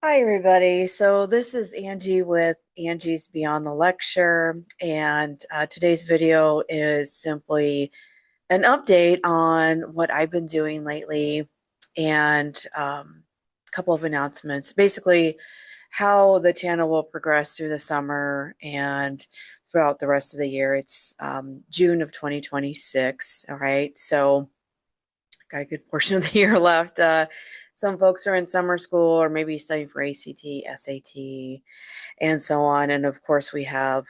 Hi, everybody. So this is Angie with Angie's Beyond the Lecture, and today's video is simply an update on what I've been doing lately and a couple of announcements. Basically, how the channel will progress through the summer and throughout the rest of the year. It's June of 2026. All right. So got a good portion of the year left. Some folks are in summer school or maybe studying for ACT, SAT, and so on. And of course, we have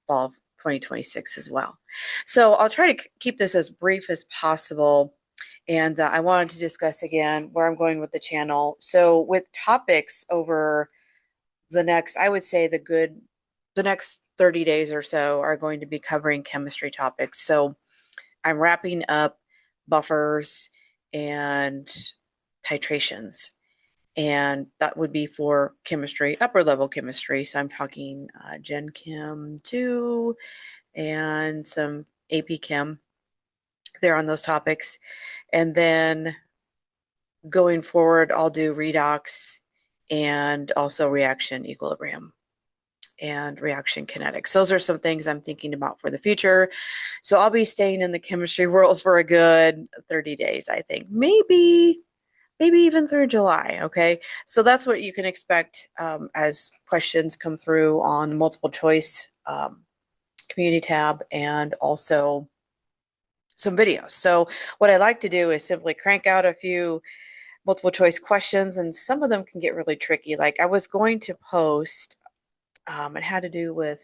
fall of 2026 as well. So I'll try to keep this as brief as possible. And I wanted to discuss again where I'm going with the channel. So with topics over the next, I would say the next 30 days or so are going to be covering chemistry topics. So I'm wrapping up buffers and titrations. And that would be for chemistry, upper level chemistry. So I'm talking Gen Chem 2 and some AP Chem there on those topics. And then going forward, I'll do redox and also reaction equilibrium and reaction kinetics. Those are some things I'm thinking about for the future. So I'll be staying in the chemistry world for a good 30 days, I think. Maybe even through July. Okay. So that's what you can expect as questions come through on the multiple choice community tab and also some videos. So what I like to do is simply crank out a few multiple choice questions, and some of them can get really tricky. Like I was going to post, it had to do with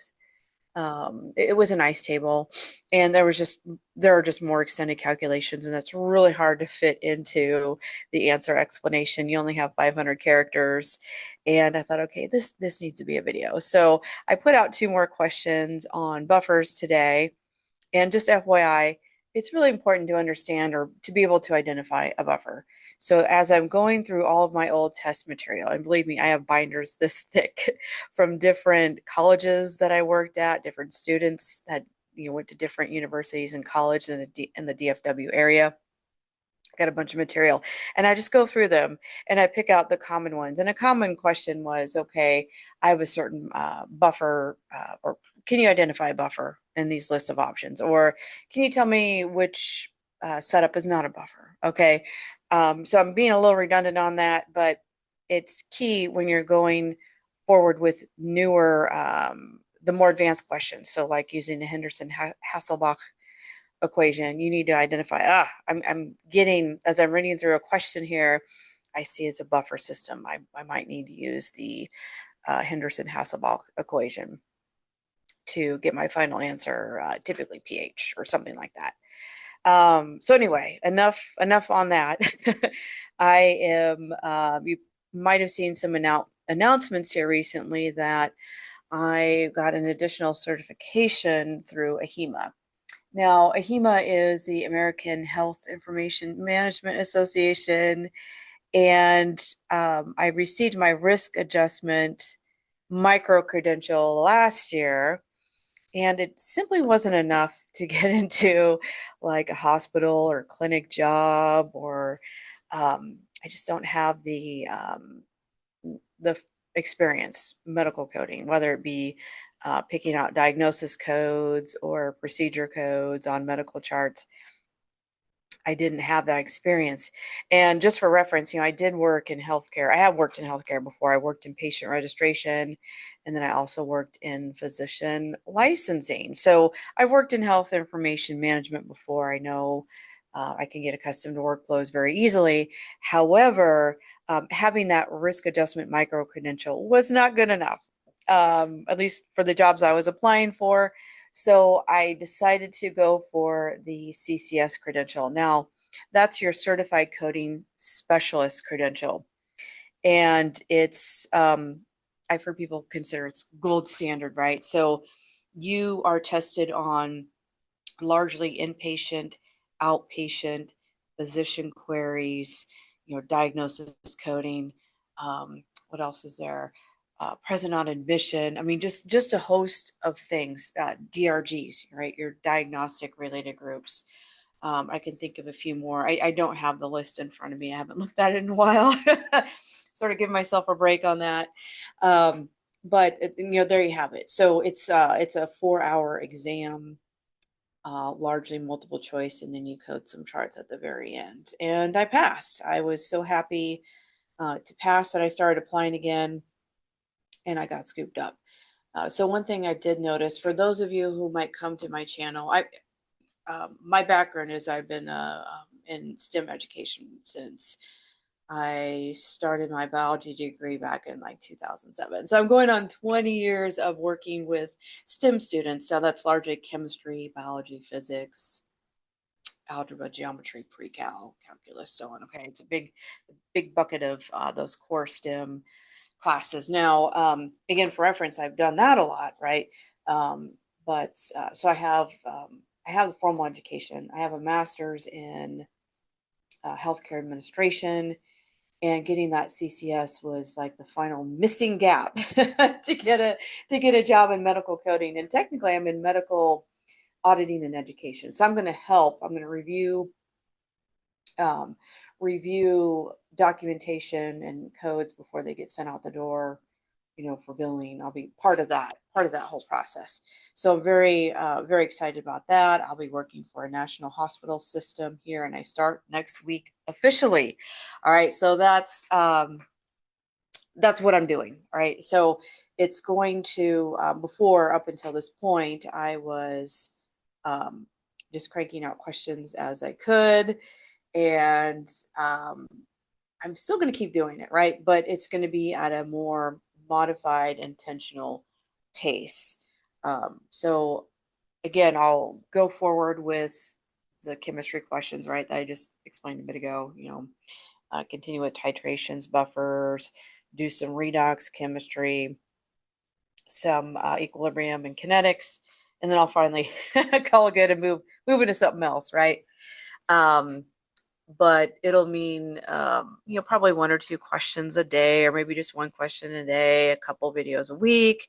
it was an ice table, and there are just more extended calculations, and that's really hard to fit into the answer explanation. You only have 500 characters, and I thought, okay, this needs to be a video. So I put out two more questions on buffers today, and just FYI, it's really important to understand or to be able to identify a buffer. So as I'm going through all of my old test material, and believe me, I have binders this thick from different colleges that I worked at, different students that went to different universities and college in the DFW area. Got a bunch of material, and I just go through them and I pick out the common ones. And a common question was, okay, I have a certain buffer, or can you identify a buffer in these list of options? Or can you tell me which setup is not a buffer? Okay. So I'm being a little redundant on that, but it's key when you're going forward with newer, the more advanced questions. So like using the Henderson-Hasselbalch equation, you need to identify, I'm getting, as I'm reading through a question here, I see it's a buffer system. I might need to use the Henderson-Hasselbalch equation to get my final answer, typically pH or something like that. So anyway, enough on that. I am, you might have seen some announcements here recently that I got an additional certification through AHIMA. Now, AHIMA is the American Health Information Management Association, and I received my risk adjustment micro credential last year, and it simply wasn't enough to get into like a hospital or clinic job, or I just don't have the experience medical coding, whether it be picking out diagnosis codes or procedure codes on medical charts. I didn't have that experience. And just for reference, I did work in healthcare. I have worked in healthcare before. I worked in patient registration, and then I also worked in physician licensing. So I've worked in health information management before. I know I can get accustomed to workflows very easily. However, having that risk adjustment micro credential was not good enough, at least for the jobs I was applying for. So I decided to go for the CCS credential. Now, that's your Certified Coding Specialist credential. And it's, I've heard people consider it's gold standard, right? So you are tested on largely inpatient, outpatient, physician queries, diagnosis coding. What else is there? Present on admission. I mean, just a host of things. DRGs, right? Your diagnostic related groups. I can think of a few more. I don't have the list in front of me. I haven't looked at it in a while. sort of give myself a break on that. But there you have it. So it's a 4-hour exam, largely multiple choice, and then you code some charts at the very end. And I passed. I was so happy to pass that I started applying again, and I got scooped up. So one thing I did notice, for those of you who might come to my channel, my background is I've been in STEM education since I started my biology degree back in like 2007. So I'm going on 20 years of working with STEM students. So that's largely chemistry, biology, physics, algebra, geometry, pre-cal, calculus, so on. Okay, it's a big bucket of those core STEM classes. Now, again, for reference, I've done that a lot, right? So I have the formal education. I have a master's in healthcare administration, and getting that CCS was like the final missing gap to get a job in medical coding. And technically, I'm in medical auditing and education. So I'm going to help. I'm going to review documentation and codes before they get sent out the door, for billing. I'll be part of that whole process. So I'm very excited about that. I'll be working for a national hospital system here, and I start next week officially. All right. So that's what I'm doing. All right. So it's going to, up until this point, I was just cranking out questions as I could. And I'm still going to keep doing it, right? But it's going to be at a more modified, intentional pace. So again, I'll go forward with the chemistry questions, right, that I just explained a bit ago. Continue with titrations, buffers, do some redox chemistry, some equilibrium and kinetics, and then I'll finally call it good and move into something else, right? But it'll mean, probably 1 or 2 questions a day, or maybe just 1 question a day, a couple videos a week,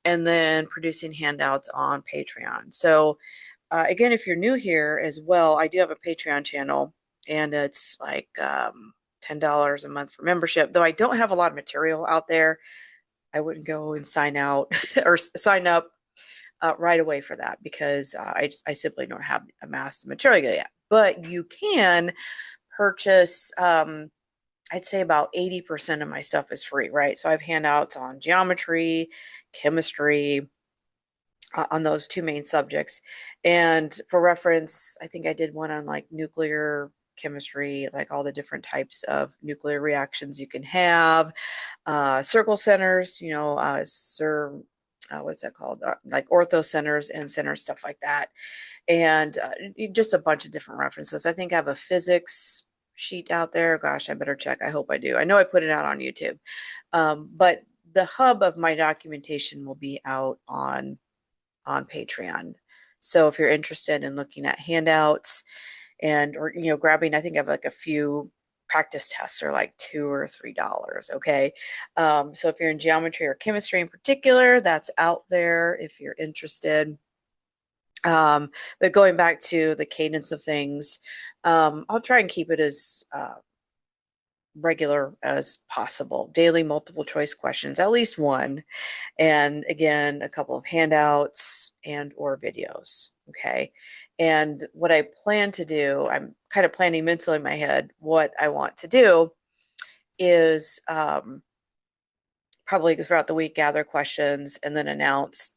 and then producing handouts on Patreon. So again, if you're new here as well, I do have a Patreon channel, and it's like $10 a month for membership. Though I don't have a lot of material out there, I wouldn't go and sign out or sign up right away for that, because I simply don't have amassed the material yet. But you can purchase, I'd say about 80% of my stuff is free, right? So I have handouts on geometry, chemistry, on those 2 main subjects. And for reference, I think I did one on like nuclear chemistry, like all the different types of nuclear reactions you can have, circle centers, what's that called? Like ortho centers and centers, stuff like that. And just a bunch of different references. I think I have a physics sheet out there. Gosh, I better check. I hope I do. I know I put it out on YouTube. But the hub of my documentation will be out on Patreon. So if you're interested in looking at handouts or grabbing, I think I have like a few practice tests are like $2 or $3. Okay. So if you're in geometry or chemistry in particular, that's out there if you're interested. But going back to the cadence of things, I'll try and keep it as regular as possible. Daily multiple choice questions, at least 1. And again, a couple of handouts or videos. Okay. And what I plan to do, I'm kind of planning mentally in my head what I want to do is probably throughout the week, gather questions and then announce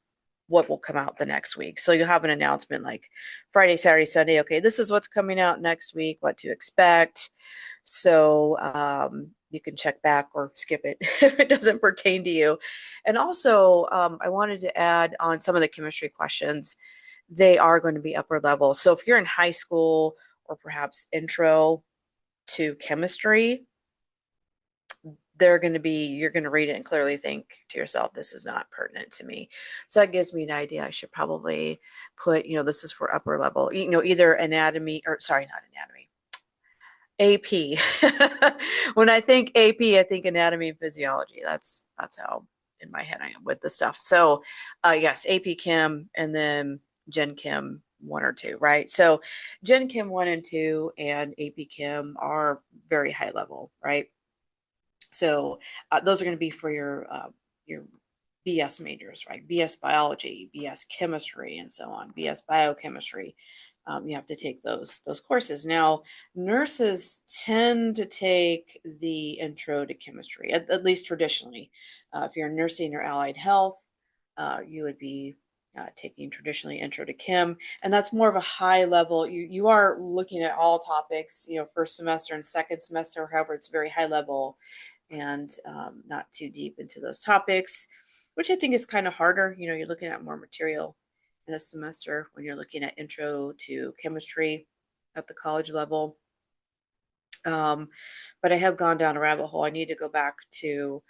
what will come out the next week. So you'll have an announcement like Friday, Saturday, Sunday. Okay, this is what's coming out next week, what to expect. So you can check back or skip it if it doesn't pertain to you. And also, I wanted to add on some of the chemistry questions. They are going to be upper level. So if you're in high school or perhaps intro to chemistry, you're going to read it and clearly think to yourself, this is not pertinent to me. So that gives me an idea. I should probably put, this is for upper level, either anatomy not anatomy, AP. When I think AP, I think anatomy and physiology. That's how in my head I am with the stuff. So yes, AP Chem and then Gen Chem 1 or 2, right? So Gen Chem 1 and 2 and AP Chem are very high level, right? So those are going to be for your BS majors, right? BS biology, BS chemistry, and so on. BS biochemistry. You have to take those courses. Now, nurses tend to take the intro to chemistry, at least traditionally. If you're in nursing or allied health, you would be taking traditionally intro to chem, and that's more of a high level. You are looking at all topics, first semester and second semester. However, it's very high level and not too deep into those topics, which I think is kind of harder. You're looking at more material in a semester when you're looking at intro to chemistry at the college level. But I have gone down a rabbit hole. I need to go back to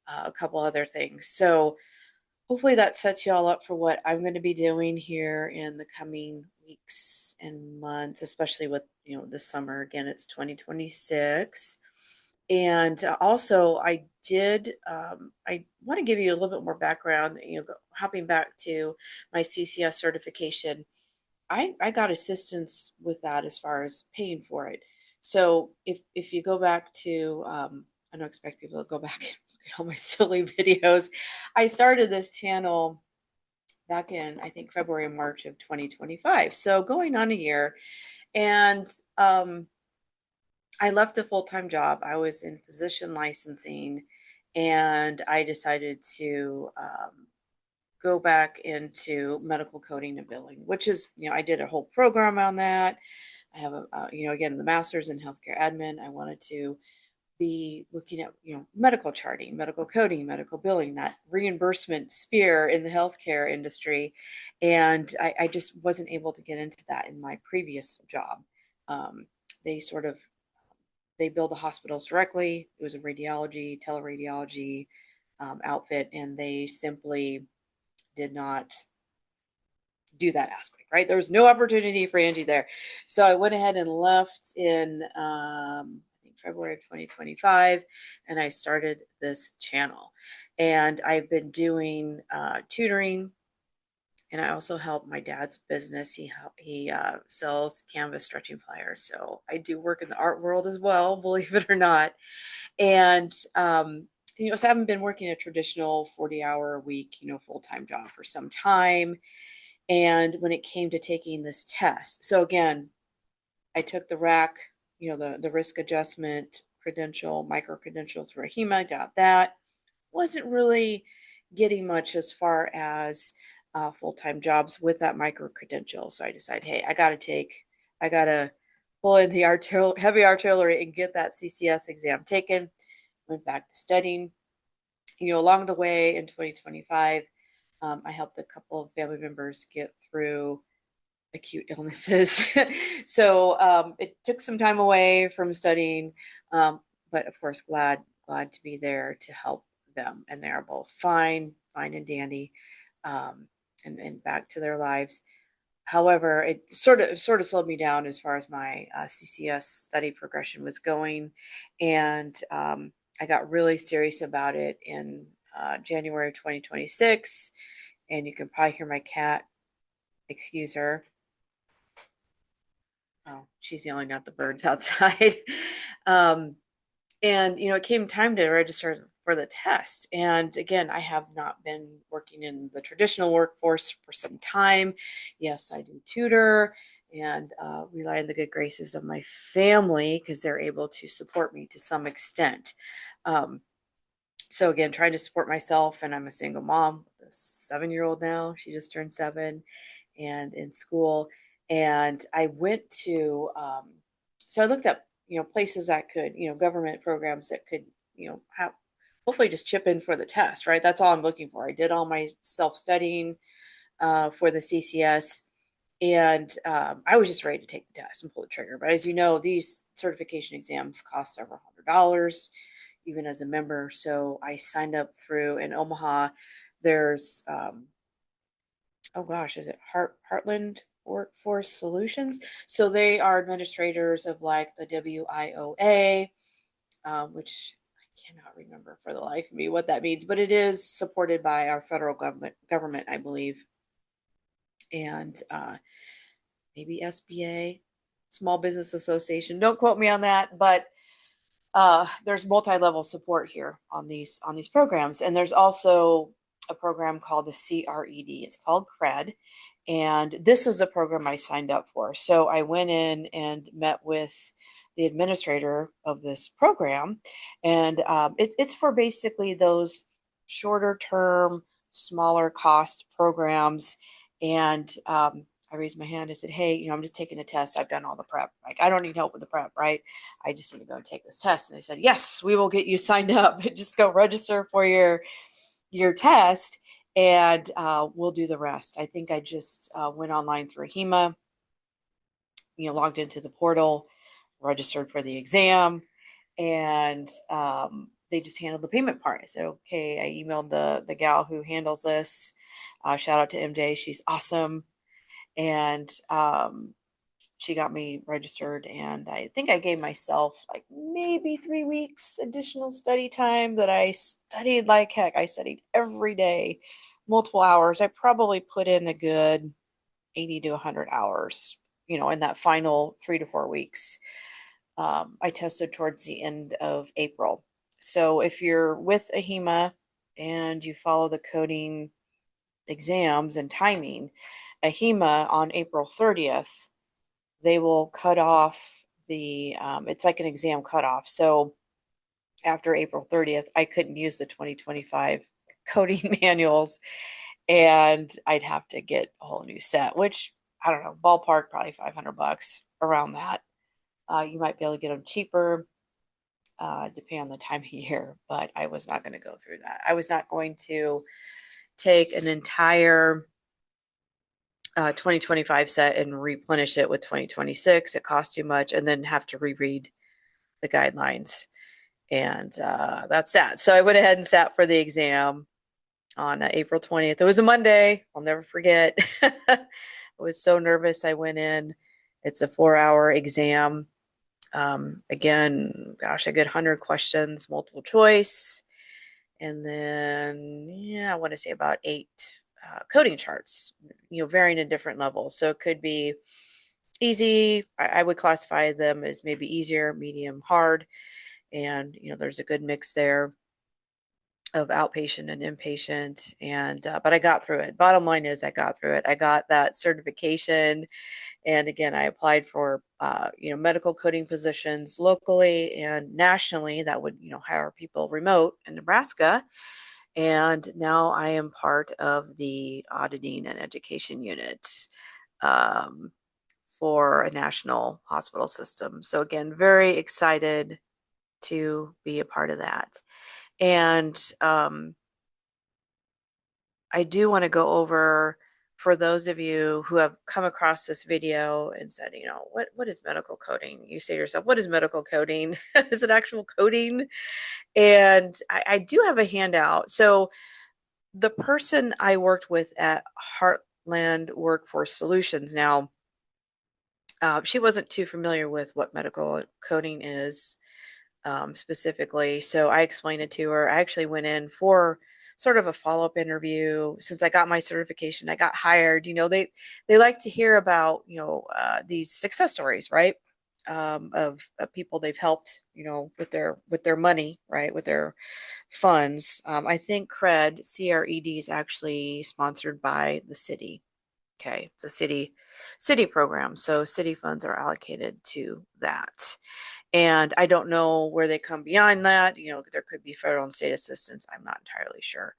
a couple other things. So hopefully that sets you all up for what I'm going to be doing here in the coming weeks and months, especially with, this summer. Again, it's 2026. And also I want to give you a little bit more background, hopping back to my CCS certification. I got assistance with that as far as paying for it. So if you go back to, I don't expect people to go back and look at all my silly videos. I started this channel back in, I think, February and March of 2025. So going on a year. And I left a full-time job. I was in physician licensing, and I decided to go back into medical coding and billing, which is, I did a whole program on that. I have again, the master's in healthcare admin. I wanted to be looking at, medical charting, medical coding, medical billing, that reimbursement sphere in the healthcare industry. And I just wasn't able to get into that in my previous job. They sort of, they build the hospitals directly. It was a radiology, teleradiology outfit, and they simply did not do that aspect, right? There was no opportunity for Angie there. So I went ahead and left in, I think, February of 2025, and I started this channel. And I've been doing tutoring, and I also help my dad's business. He sells canvas stretching pliers. So I do work in the art world as well, believe it or not. And so I haven't been working a traditional 40-hour a week, full-time job for some time. And when it came to taking this test, so again, I took the RAC, the risk adjustment credential, micro credential through AHIMA, got that. Wasn't really getting much as far as full-time jobs with that micro credential. So I decided, hey, I got to pull in the heavy artillery and get that CCS exam taken. Went back to studying. Along the way in 2025, I helped a couple of family members get through acute illnesses. So it took some time away from studying, but of course, glad to be there to help them. And they are both fine and dandy, and back to their lives. However, it sort of slowed me down as far as my CCS study progression was going, and I got really serious about it in January of 2026. And you can probably hear my cat. Excuse her. Oh, she's yelling at the birds outside. And it came time to register for the test. And again, I have not been working in the traditional workforce for some time. Yes, I do tutor and rely on the good graces of my family because they're able to support me to some extent. So again, trying to support myself, and I'm a single mom with a 7-year-old now. She just turned 7 and in school. And I went to, so I looked up, places that could, government programs that could, have, hopefully just chip in for the test, right? That's all I'm looking for. I did all my self-studying for the CCS, and I was just ready to take the test and pull the trigger. But as you know, these certification exams cost several $100s, even as a member. So I signed up through, in Omaha, there's, oh gosh, is it Heartland Workforce Solutions? So they are administrators of like the WIOA, which I cannot remember for the life of me what that means, but it is supported by our federal government, I believe. And maybe SBA, Small Business Association. Don't quote me on that, but there's multi-level support here on these programs, and there's also a program called the CRED. It's called CRED, and this was a program I signed up for. So I went in and met with the administrator of this program, and it's for basically those shorter term, smaller cost programs. And I raised my hand. I said, hey, I'm just taking a test. I've done all the prep. Like, I don't need help with the prep, right? I just need to go and take this test. And they said, yes, we will get you signed up. Just go register for your test, and we'll do the rest. I think I just went online through AHIMA, logged into the portal, registered for the exam, and they just handled the payment part. I said, okay. I emailed the gal who handles this. Shout out to MJ. She's awesome. And she got me registered, and I think I gave myself like maybe 3 weeks additional study time that I studied like heck. I studied every day, multiple hours. I probably put in a good 80 to 100 hours, in that final 3 to 4 weeks. I tested towards the end of April. So if you're with AHIMA and you follow the coding exams and timing, AHIMA on April 30th, they will cut off it's like an exam cutoff. So after April 30th, I couldn't use the 2025 coding manuals, and I'd have to get a whole new set, which I don't know, ballpark, probably $500 around that. You might be able to get them cheaper, depending on the time of year, but I was not going to go through that. I was not going to take an entire 2025 set and replenish it with 2026. It costs too much, and then have to reread the guidelines. And that's that. So I went ahead and sat for the exam on April 20th. It was a Monday. I'll never forget. I was so nervous. I went in. It's a 4-hour exam. Again, gosh, a good 100 questions, multiple choice. And then, I want to say about 8 coding charts, varying in different levels. So it could be easy. I would classify them as maybe easier, medium, hard. And, there's a good mix there of outpatient and inpatient. And, but I got through it. Bottom line is I got through it. I got that certification. And again, I applied for, medical coding positions locally and nationally that would, hire people remote in Nebraska. And now I am part of the auditing and education unit for a national hospital system. So again, very excited to be a part of that. And I do want to go over, for those of you who have come across this video and said, what is medical coding? You say to yourself, what is medical coding? Is it actual coding? And I do have a handout. So the person I worked with at Heartland Workforce Solutions, now, she wasn't too familiar with what medical coding is specifically. So I explained it to her. I actually went in for sort of a follow-up interview. Since I got my certification, I got hired. They like to hear about these success stories, right? Of people they've helped, with their money, right, with their funds. I think CRED is actually sponsored by the city. Okay, it's a city program, so city funds are allocated to that. And I don't know where they come beyond that. There could be federal and state assistance. I'm not entirely sure.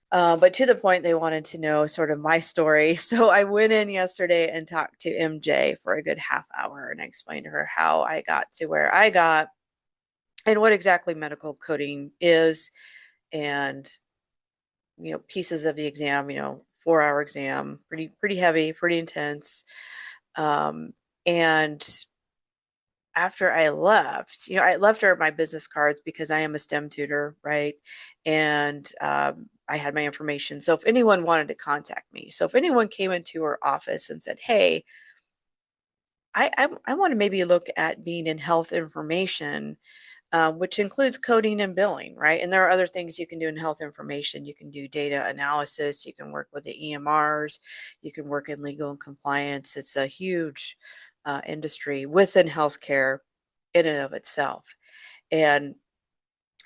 But to the point, they wanted to know sort of my story. So I went in yesterday and talked to MJ for a good half hour, and I explained to her how I got to where I got and what exactly medical coding is, and pieces of the exam. 4-hour exam, pretty heavy, pretty intense. And after I left, I left her my business cards because I am a STEM tutor, right? And I had my information. So if anyone wanted to contact me, so if anyone came into her office and said, hey, I want to maybe look at being in health information, which includes coding and billing, right? And there are other things you can do in health information. You can do data analysis. You can work with the EMRs. You can work in legal and compliance. It's a huge industry within healthcare in and of itself. And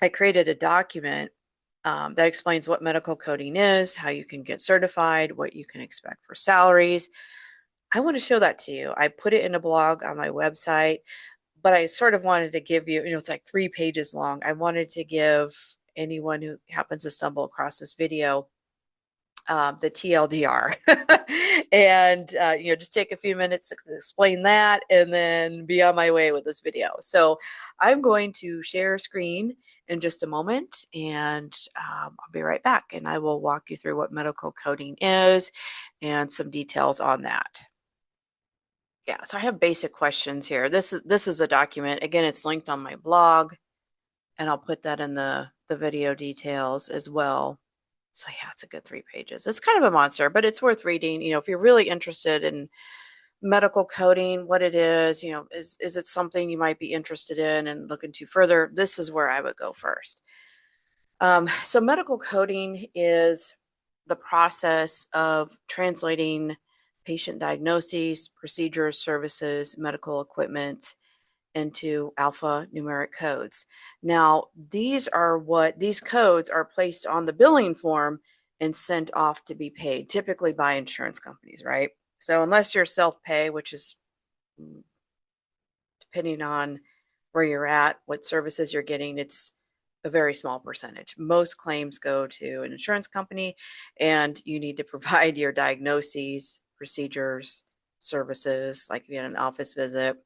I created a document that explains what medical coding is, how you can get certified, what you can expect for salaries. I want to show that to you. I put it in a blog on my website, but I sort of wanted to give you, it's like 3 pages long. I wanted to give anyone who happens to stumble across this video the TLDR and just take a few minutes to explain that and then be on my way with this video. So I'm going to share screen in just a moment, and I'll be right back, and I will walk you through what medical coding is and some details on that. Yeah, so I have basic questions here. This is a document. Again, it's linked on my blog, and I'll put that in the video details as well. So yeah, it's a good 3 pages. It's kind of a monster, but it's worth reading. If you're really interested in medical coding, what it is, is it something you might be interested in and look into further? This is where I would go first. So medical coding is the process of translating patient diagnoses, procedures, services, medical equipment into alphanumeric codes. Now, these codes are placed on the billing form and sent off to be paid, typically by insurance companies, right? So unless you're self-pay, which is depending on where you're at, what services you're getting, it's a very small percentage. Most claims go to an insurance company, and you need to provide your diagnoses, procedures, services, like if you had an office visit,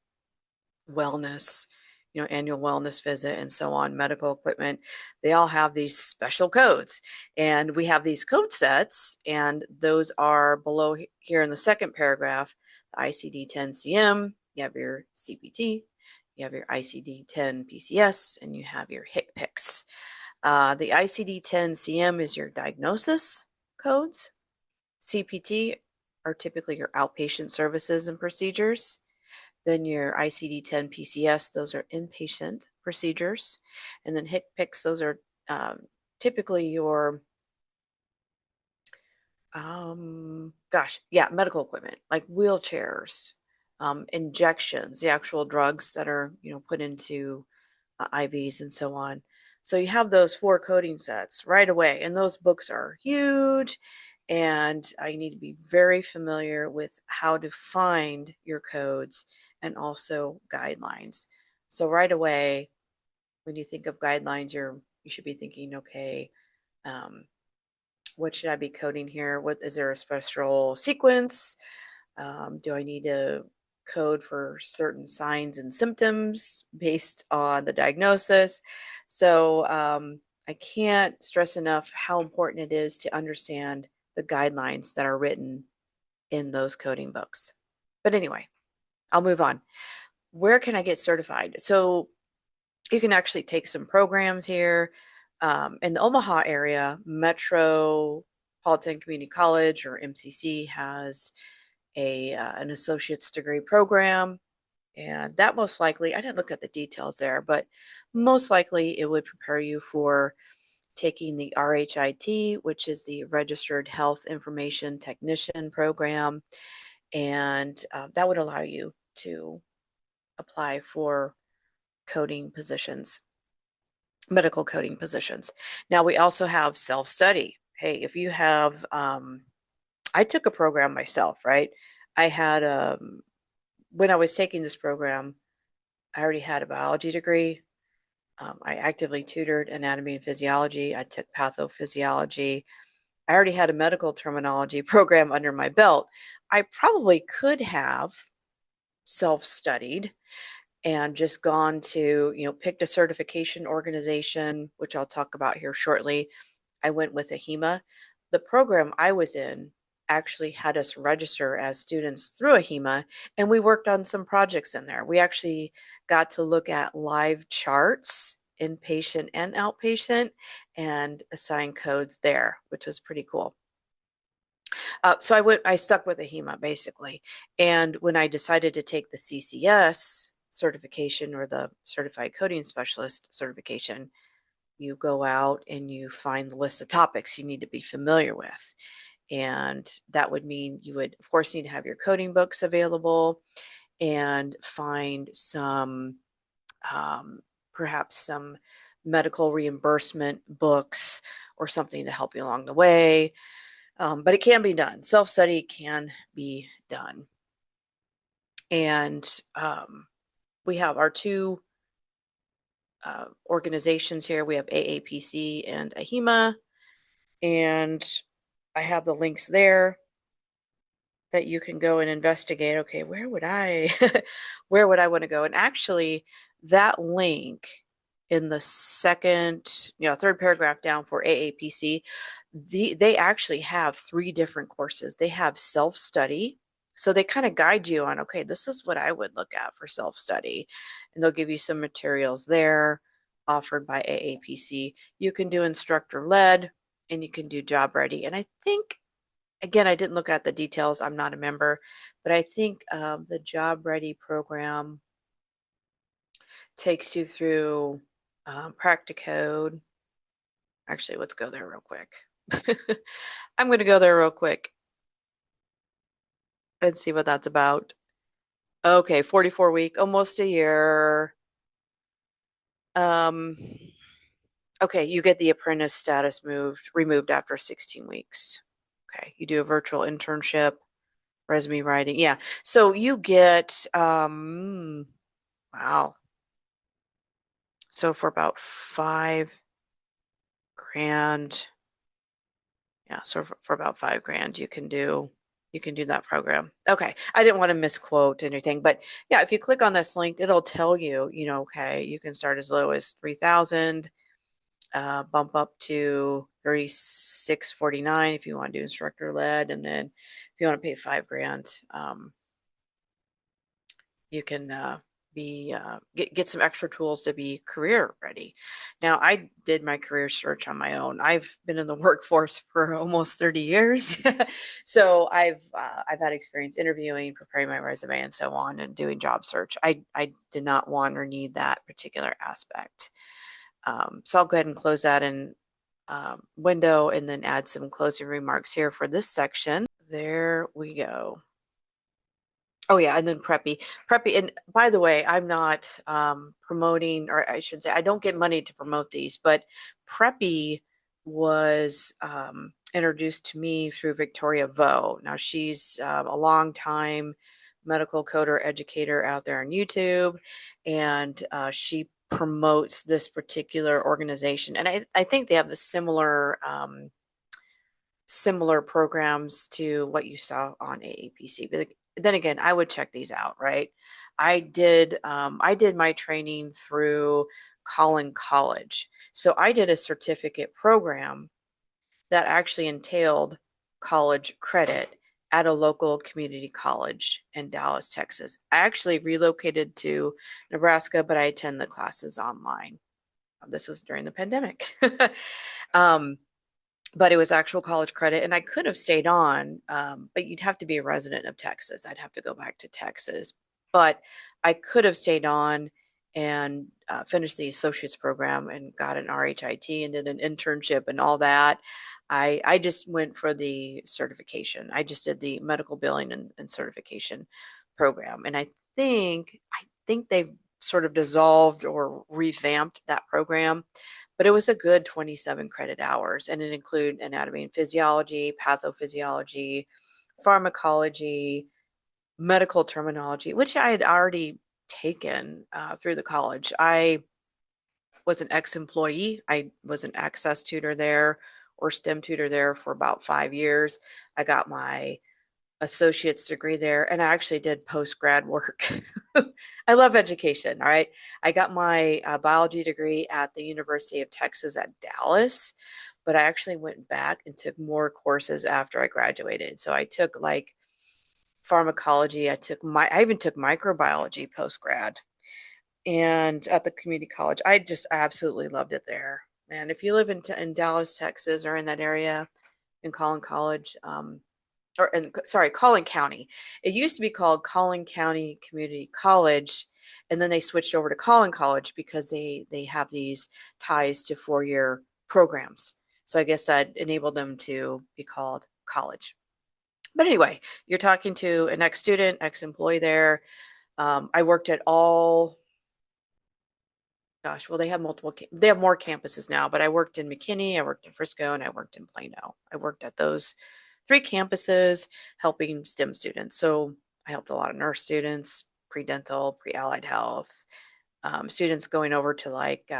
wellness, annual wellness visit, and so on, medical equipment. They all have these special codes, and we have these code sets, and those are below here in the second paragraph. The ICD-10-CM, you have your CPT, you have your ICD-10 PCS, and you have your HCPCS. The ICD-10-CM is your diagnosis codes. CPT are typically your outpatient services and procedures. Then your ICD-10 PCS, those are inpatient procedures. And then HCPCS, those are typically your, medical equipment, like wheelchairs, injections, the actual drugs that are, put into IVs and so on. So you have those 4 coding sets right away, and those books are huge, and I need to be very familiar with how to find your codes and also guidelines. So right away, when you think of guidelines, you should be thinking, okay, what should I be coding here? What is there a special sequence? Do I need to code for certain signs and symptoms based on the diagnosis? So I can't stress enough how important it is to understand the guidelines that are written in those coding books. But anyway, I'll move on. Where can I get certified? So you can actually take some programs here. In the Omaha area, Metropolitan Community College, or MCC, has an associate's degree program. And that most likely, I didn't look at the details there, but most likely it would prepare you for taking the RHIT, which is the Registered Health Information Technician program. And that would allow you to apply for coding positions, medical coding positions. Now, we also have self-study. Hey, if you have, I took a program myself, right? I had, when I was taking this program, I already had a biology degree. I actively tutored anatomy and physiology. I took pathophysiology. I already had a medical terminology program under my belt. I probably could have self-studied and just gone to, picked a certification organization, which I'll talk about here shortly. I went with AHIMA. The program I was in actually had us register as students through AHIMA, and we worked on some projects in there. We actually got to look at live charts, inpatient and outpatient, and assign codes there, which was pretty cool. So I stuck with AHIMA basically. And when I decided to take the CCS certification, or the Certified Coding Specialist certification, you go out and you find the list of topics you need to be familiar with. And that would mean you would, of course, need to have your coding books available and find some perhaps some medical reimbursement books or something to help you along the way. But it can be done. Self-study can be done. And we have our two organizations here. We have AAPC and AHIMA, and I have the links there that you can go and investigate. Okay, where would I where would I want to go? And actually, that link in the second, third paragraph down for AAPC, they actually have 3 different courses. They have self-study. So they kind of guide you on, okay, this is what I would look at for self-study. And they'll give you some materials there offered by AAPC. You can do instructor-led and you can do job ready. And I think, again, I didn't look at the details. I'm not a member, but I think the job ready program takes you through Practicode. Actually, let's go there real quick. I'm going to go there real quick and see what that's about. Okay, 44 week, almost a year. Okay, you get the apprentice status removed after 16 weeks. Okay, you do a virtual internship, resume writing. Yeah, so you get, wow. So for about $5,000, yeah, so for about $5,000, you can do that program. Okay, I didn't want to misquote anything, but yeah, if you click on this link, it'll tell you, okay, you can start as low as 3,000, bump up to 36.49 if you want to do instructor led, and then if you want to pay $5,000, you can get some extra tools to be career ready. Now, I did my career search on my own. I've been in the workforce for almost 30 years. So I've had experience interviewing, preparing my resume and so on, and doing job search. I did not want or need that particular aspect. So I'll go ahead and close that in window and then add some closing remarks here for this section. There we go. Oh yeah, and then Preppy. And by the way, I'm not promoting, or I should say, I don't get money to promote these, but Preppy was introduced to me through Victoria Vo. Now she's a long time medical coder educator out there on YouTube, and she promotes this particular organization. And I think they have a similar programs to what you saw on AAPC. But then again, I would check these out, right? I did my training through Collin College. So I did a certificate program that actually entailed college credit at a local community college in Dallas, Texas. I actually relocated to Nebraska, but I attend the classes online. This was during the pandemic. But it was actual college credit, and I could have stayed on, but you'd have to be a resident of Texas. I'd have to go back to Texas, but I could have stayed on and finished the associate's program and got an RHIT and did an internship and all that. I just went for the certification. I just did the medical billing and certification program, and I think they've sort of dissolved or revamped that program. But it was a good 27 credit hours, and it included anatomy and physiology, pathophysiology, pharmacology, medical terminology, which I had already taken through the college. I was an ex-employee. I was an access tutor there or STEM tutor there for about 5 years. I got my associate's degree there, and I actually did post-grad work. I love education, all right? I got my biology degree at the University of Texas at Dallas, but I actually went back and took more courses after I graduated. So I took like pharmacology, I even took microbiology post-grad, and at the community college. I just absolutely loved it there. And if you live in Dallas, Texas, or in that area, in Collin College, Collin County. It used to be called Collin County Community College, and then they switched over to Collin College because they have these ties to 4-year programs. So I guess that enabled them to be called college. But anyway, you're talking to an ex-student, ex-employee there. I worked at all gosh, well, they have they have more campuses now, but I worked in McKinney, I worked in Frisco, and I worked in Plano. I worked at those 3 campuses helping STEM students. So I helped a lot of nurse students, pre-dental, pre-allied health, students going over to like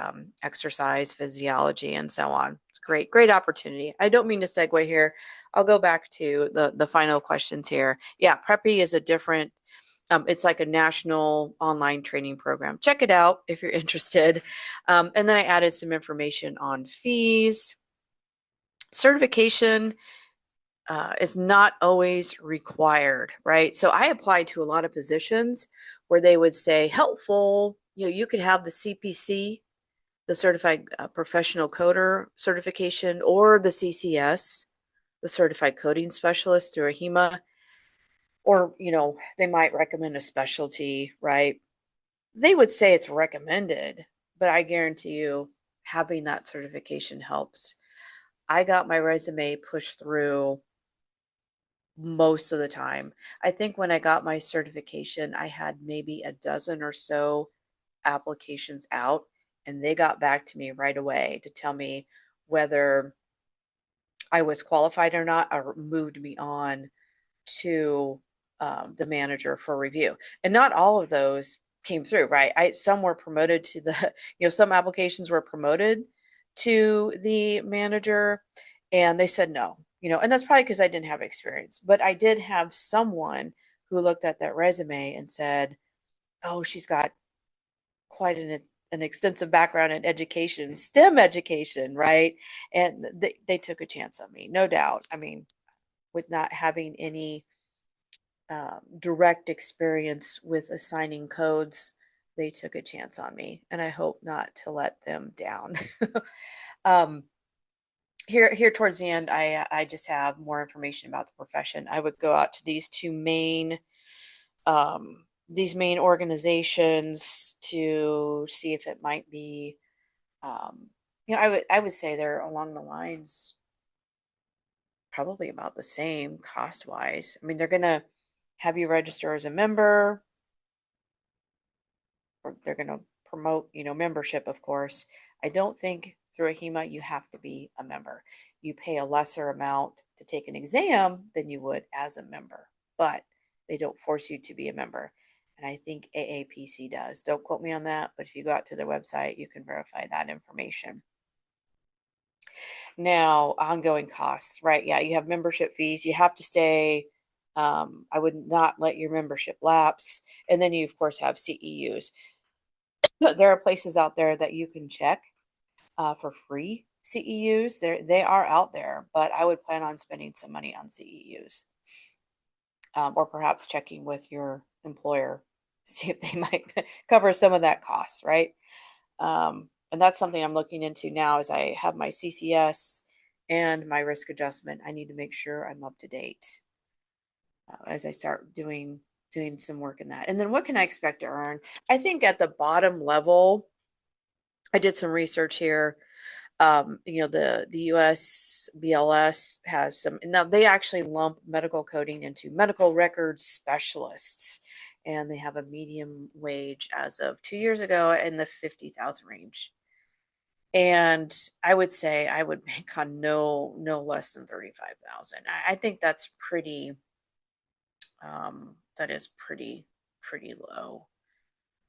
exercise physiology and so on. It's great, great opportunity. I don't mean to segue here. I'll go back to the final questions here. Yeah, Preppy is a different, it's like a national online training program. Check it out if you're interested. And then I added some information on fees. Certification is not always required, right? So I applied to a lot of positions where they would say helpful, you could have the CPC, the Certified Professional Coder certification, or the CCS, the Certified Coding Specialist through AHIMA, or, they might recommend a specialty, right? They would say it's recommended, but I guarantee you having that certification helps. I got my resume pushed through most of the time. I think when I got my certification, I had maybe a dozen or so applications out, and they got back to me right away to tell me whether I was qualified or not, or moved me on to the manager for review. And not all of those came through, right? Some were promoted to the, some applications were promoted to the manager, and they said no, and that's probably because I didn't have experience. But I did have someone who looked at that resume and said, oh, she's got quite an extensive background in education, STEM education, right? And they took a chance on me, no doubt. I mean, with not having any direct experience with assigning codes, they took a chance on me, and I hope not to let them down. um, here towards the end, I just have more information about the profession. I would go out to these main organizations to see if it might be, I would say they're along the lines probably about the same cost wise. I mean, they're gonna have you register as a member, or they're gonna promote, membership, of course. I don't think through AHIMA you have to be a member. You pay a lesser amount to take an exam than you would as a member, but they don't force you to be a member. And I think AAPC does. Don't quote me on that, but if you go out to their website, you can verify that information. Now, ongoing costs, right? Yeah, you have membership fees. You have to stay. I would not let your membership lapse. And then you, of course, have CEUs. There are places out there that you can check for free CEUs. They are out there, but I would plan on spending some money on CEUs, or perhaps checking with your employer, see if they might cover some of that cost, right? And that's something I'm looking into now as I have my CCS and my risk adjustment. I need to make sure I'm up to date as I start doing some work in that. And then what can I expect to earn? I think at the bottom level, I did some research here. The US BLS has some, now they actually lump medical coding into medical records specialists, and they have a medium wage as of 2 years ago in the 50,000 range. And I would say I would make on no less than 35,000. I think that's pretty, that is pretty low.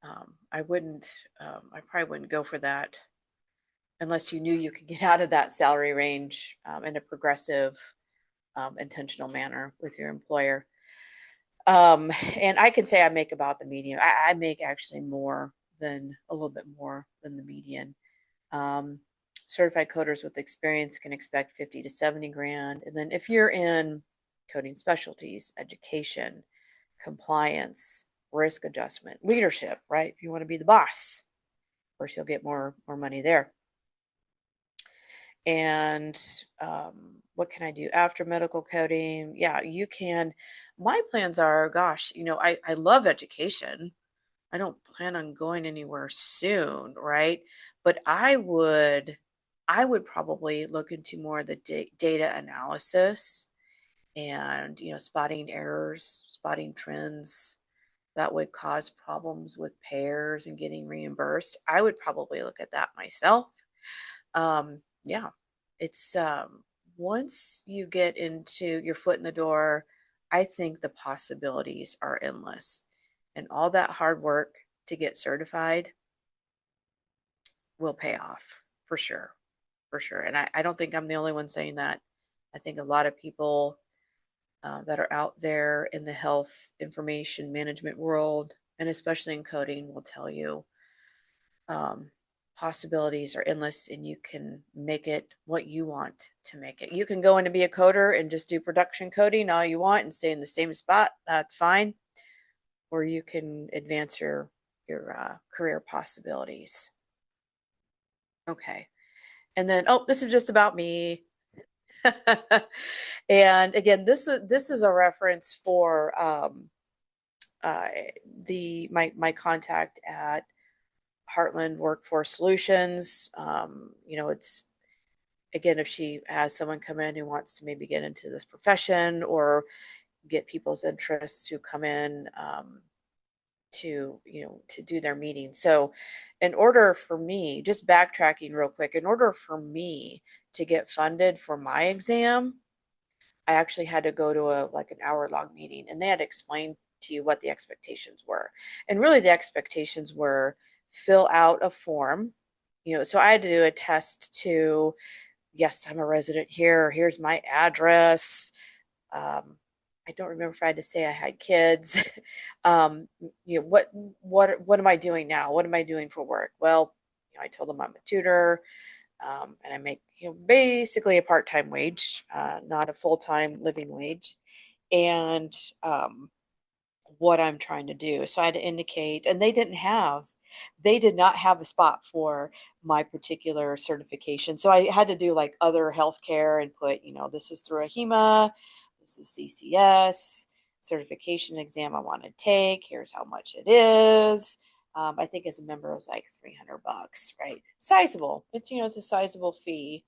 I probably wouldn't go for that unless you knew you could get out of that salary range in a progressive, intentional manner with your employer. And I can say I make about the median. I make actually a little bit more than the median. Certified coders with experience can expect 50 to 70 grand. And then if you're in coding specialties, education, compliance, risk adjustment, leadership, right? If you want to be the boss, of course, you'll get more money there. And what can I do after medical coding? Yeah, you can. My plans are, gosh, I love education. I don't plan on going anywhere soon, right? But I would probably look into more of the data analysis and, spotting errors, spotting trends, that would cause problems with payers and getting reimbursed, I would probably look at that myself. Yeah, it's once you get into your foot in the door, I think the possibilities are endless. And all that hard work to get certified will pay off for sure. For sure. And I don't think I'm the only one saying that. I think a lot of people that are out there in the health information management world, and especially in coding, will tell you um, possibilities are endless and you can make it what you want to make it. You can go in to be a coder and just do production coding all you want and stay in the same spot. That's fine. Or you can advance your career possibilities. Okay. And then, oh, this is just about me. And again, this is a reference for uh, my contact at Heartland Workforce Solutions. It's again, if she has someone come in who wants to maybe get into this profession or get people's interests who come in to do their meeting. So in order for me, just backtracking real quick, in order for me to get funded for my exam, I actually had to go to an hour-long meeting, and they had to explain to you what the expectations were. And really the expectations were fill out a form. So I had to do a test to, yes, I'm a resident here. Here's my address. I don't remember if I had to say I had kids. What am I doing now? What am I doing for work? Well, I told them I'm a tutor, and I make basically a part-time wage, not a full-time living wage, and what I'm trying to do. So I had to indicate, and they did not have a spot for my particular certification. So I had to do like other healthcare and put, this is through AHIMA, this is CCS, certification exam I want to take. Here's how much it is. I think as a member it was like $300, right? Sizable. It's a sizable fee.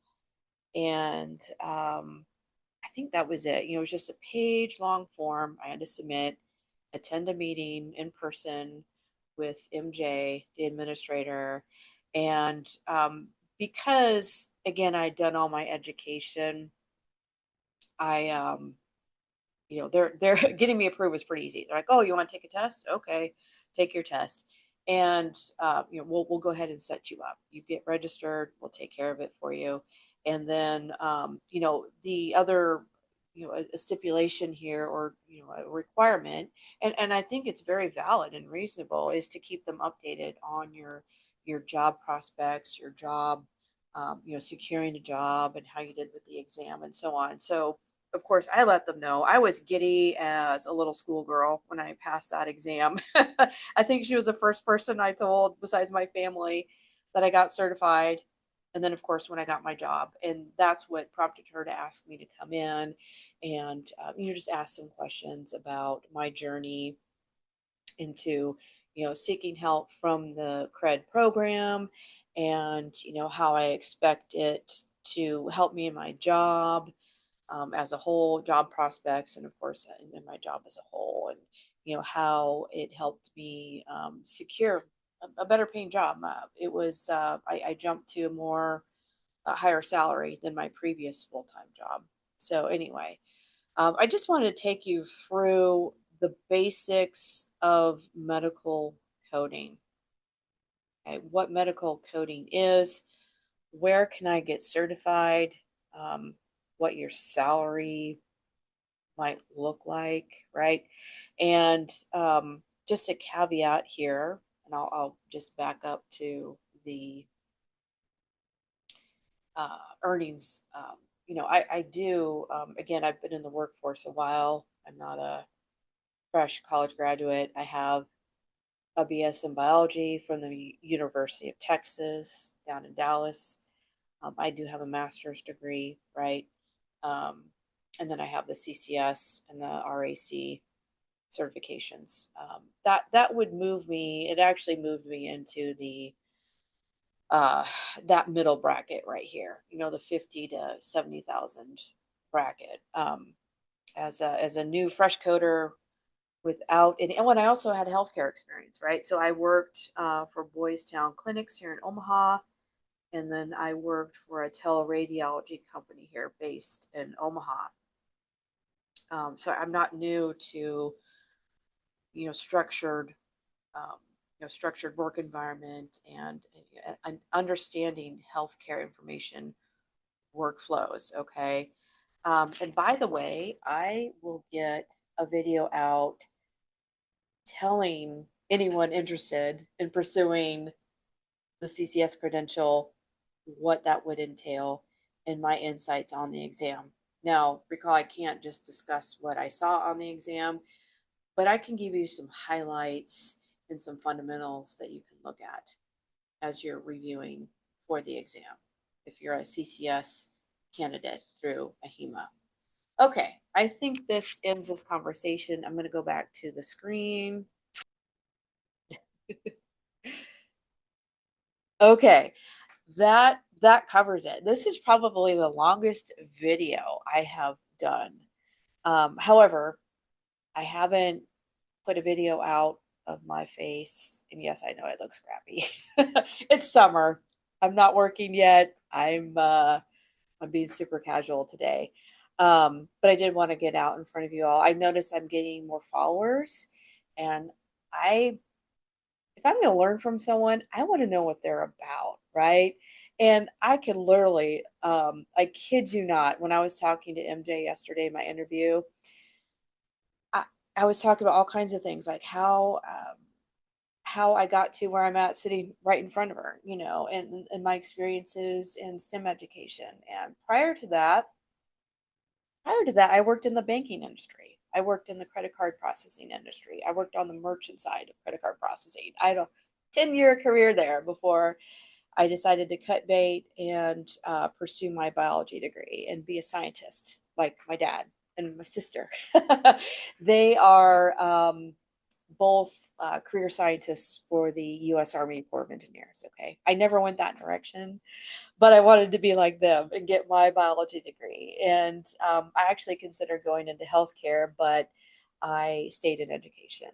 And I think that was it. It was just a page long form I had to submit, attend a meeting in person with MJ, the administrator. And because, again, I'd done all my education, they're getting me approved was pretty easy. They're like, oh, you want to take a test? Okay, take your test. And we'll go ahead and set you up. You get registered, we'll take care of it for you. And then the other a stipulation here, or a requirement, and I think it's very valid and reasonable, is to keep them updated on your job prospects, your job, securing a job, and how you did with the exam and so on. So of course, I let them know. I was giddy as a little schoolgirl when I passed that exam. I think she was the first person I told, besides my family, that I got certified. And then, of course, when I got my job. And that's what prompted her to ask me to come in and just ask some questions about my journey into, seeking help from the CRED program, and, how I expect it to help me in my job as a whole, job prospects, and of course in my job as a whole, and how it helped me secure a better paying job. It was I jumped to a higher salary than my previous full-time job. So anyway, I just wanted to take you through the basics of medical coding. Okay, what medical coding is, where can I get certified, what your salary might look like, right? And just a caveat here, and I'll just back up to the earnings. I do, again, I've been in the workforce a while. I'm not a fresh college graduate. I have a BS in biology from the University of Texas down in Dallas. I do have a master's degree, right? Um, and then I have the CCS and the RAC certifications. That would move me. It actually moved me into the that middle bracket right here. The 50 to 70,000 bracket. As a new fresh coder, without any, and when I also had healthcare experience, right? So I worked for Boys Town Clinics here in Omaha, and then I worked for a teleradiology company here based in Omaha. So I'm not new to, structured, um, structured work environment and understanding healthcare information workflows. Okay. And by the way, I will get a video out telling anyone interested in pursuing the CCS credential what that would entail and my insights on the exam. Now, recall I can't just discuss what I saw on the exam, but I can give you some highlights and some fundamentals that you can look at as you're reviewing for the exam if you're a CCS candidate through AHIMA. Okay, I think this ends this conversation. I'm going to go back to the screen. Okay, that covers it. This is probably the longest video I have done. However, I haven't put a video out of my face, and yes, I know it looks crappy. It's summer. I'm not working yet. I'm being super casual today. But I did want to get out in front of you all. I notice I'm getting more followers, and if I'm going to learn from someone, I want to know what they're about, right? And I can literally, I kid you not, when I was talking to MJ yesterday in my interview, I, I was talking about all kinds of things like how I got to where I'm at sitting right in front of her, and my experiences in STEM education. And prior to that, I worked in the banking industry. I worked in the credit card processing industry. I worked on the merchant side of credit card processing. I had a 10-year career there before I decided to cut bait and pursue my biology degree and be a scientist like my dad and my sister. They are both career scientists for the U.S. Army Corps of Engineers. Okay. I never went that direction, but I wanted to be like them and get my biology degree. And I actually considered going into healthcare, but I stayed in education.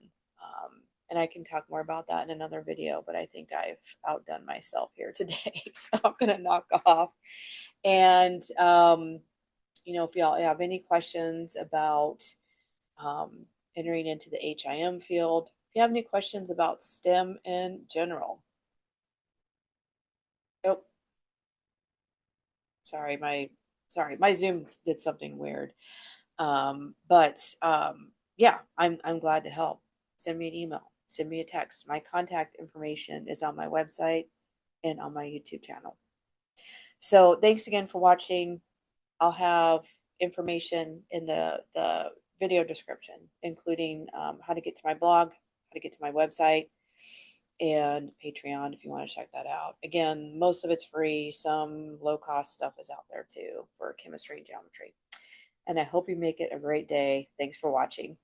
And I can talk more about that in another video, but I think I've outdone myself here today. So I'm going to knock off. And, if y'all have any questions about entering into the HIM field, if you have any questions about STEM in general. Oh, sorry, my Zoom did something weird. But yeah, I'm glad to help. Send me an email, send me a text. My contact information is on my website and on my YouTube channel. So thanks again for watching. I'll have information in the video description, including how to get to my blog, how to get to my website, and Patreon if you want to check that out. Again, most of it's free. Some low-cost stuff is out there too for chemistry and geometry. And I hope you make it a great day. Thanks for watching.